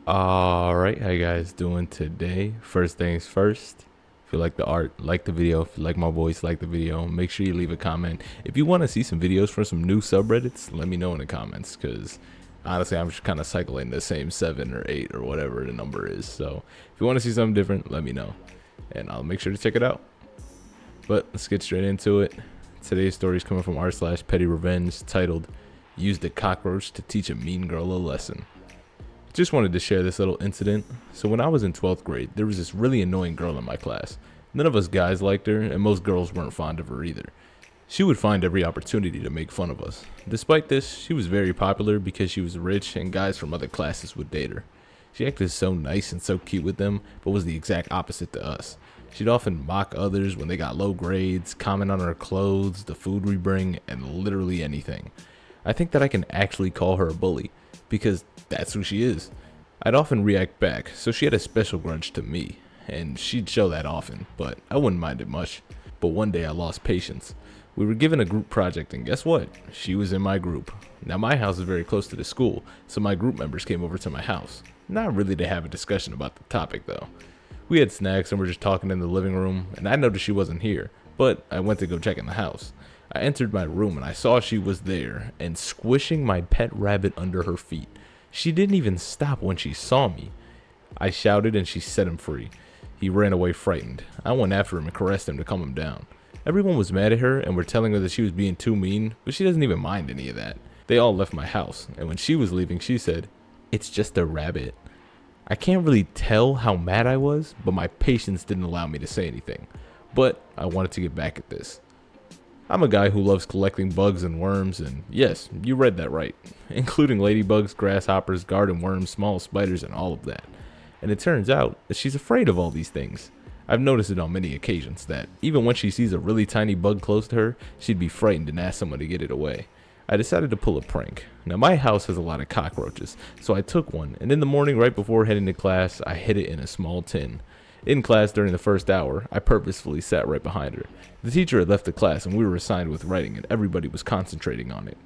Alright, how you guys doing today? First things first, if you like the art, like the video. If you like my voice, like the video. Make sure you leave a comment. If you want to see some videos from some new subreddits, let me know in the comments, because honestly, I'm just kind of cycling the same 7 or 8 or whatever the number is. So if you want to see something different, let me know, and I'll make sure to check it out. But let's get straight into it. Today's story is coming from r/pettyrevenge, titled, "Use the cockroach to teach a mean girl a lesson." Just wanted to share this little incident. So when I was in 12th grade, there was this really annoying girl in my class. None of us guys liked her, and most girls weren't fond of her either. She would find every opportunity to make fun of us. Despite this, she was very popular because she was rich and guys from other classes would date her. She acted so nice and so cute with them, but was the exact opposite to us. She'd often mock others when they got low grades, comment on our clothes, the food we bring, and literally anything. I think that I can actually call her a bully, because that's who she is. I'd often react back, so she had a special grudge to me, and she'd show that often, but I wouldn't mind it much. But one day I lost patience. We were given a group project, and guess what? She was in my group. Now my house is very close to the school, so my group members came over to my house. Not really to have a discussion about the topic though. We had snacks and were just talking in the living room, and I noticed she wasn't here, but I went to go check in the house. I entered my room and I saw she was there and squishing my pet rabbit under her feet. She didn't even stop when she saw me. I shouted and she set him free. He ran away frightened. I went after him and caressed him to calm him down. Everyone was mad at her and were telling her that she was being too mean, but she doesn't even mind any of that. They all left my house, and when she was leaving, she said, "It's just a rabbit." I can't really tell how mad I was, but my patience didn't allow me to say anything. But I wanted to get back at this. I'm a guy who loves collecting bugs and worms, and yes, you read that right, including ladybugs, grasshoppers, garden worms, small spiders, and all of that. And it turns out that she's afraid of all these things. I've noticed it on many occasions that even when she sees a really tiny bug close to her, she'd be frightened and ask someone to get it away. I decided to pull a prank. Now my house has a lot of cockroaches, so I took one, and in the morning right before heading to class, I hid it in a small tin. In class during the first hour, I purposefully sat right behind her. The teacher had left the class and we were assigned with writing, and everybody was concentrating on it.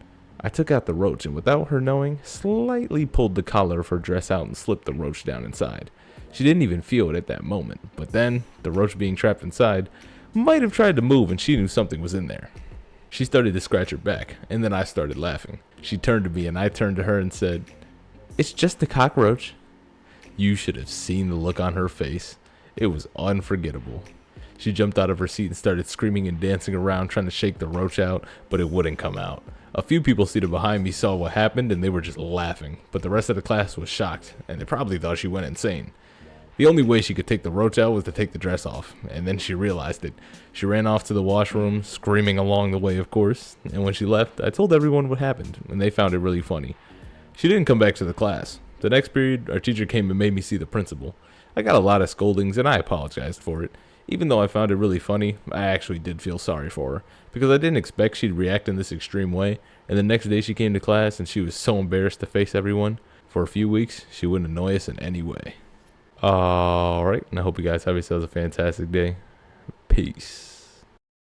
I took out the roach and without her knowing, slightly pulled the collar of her dress out and slipped the roach down inside. She didn't even feel it at that moment, but then, the roach being trapped inside, might have tried to move and she knew something was in there. She started to scratch her back, and then I started laughing. She turned to me and I turned to her and said, "It's just a cockroach." You should have seen the look on her face. It was unforgettable. She jumped out of her seat and started screaming and dancing around trying to shake the roach out, but it wouldn't come out. A few people seated behind me saw what happened and they were just laughing, but the rest of the class was shocked and they probably thought she went insane. The only way she could take the roach out was to take the dress off, and then she realized it. She ran off to the washroom, screaming along the way of course, and when she left, I told everyone what happened, and they found it really funny. She didn't come back to the class. The next period, our teacher came and made me see the principal. I got a lot of scoldings and I apologized for it. Even though I found it really funny, I actually did feel sorry for her, because I didn't expect she'd react in this extreme way, and the next day she came to class and she was so embarrassed to face everyone. For a few weeks, she wouldn't annoy us in any way. Alright, and I hope you guys have yourselves a fantastic day. Peace.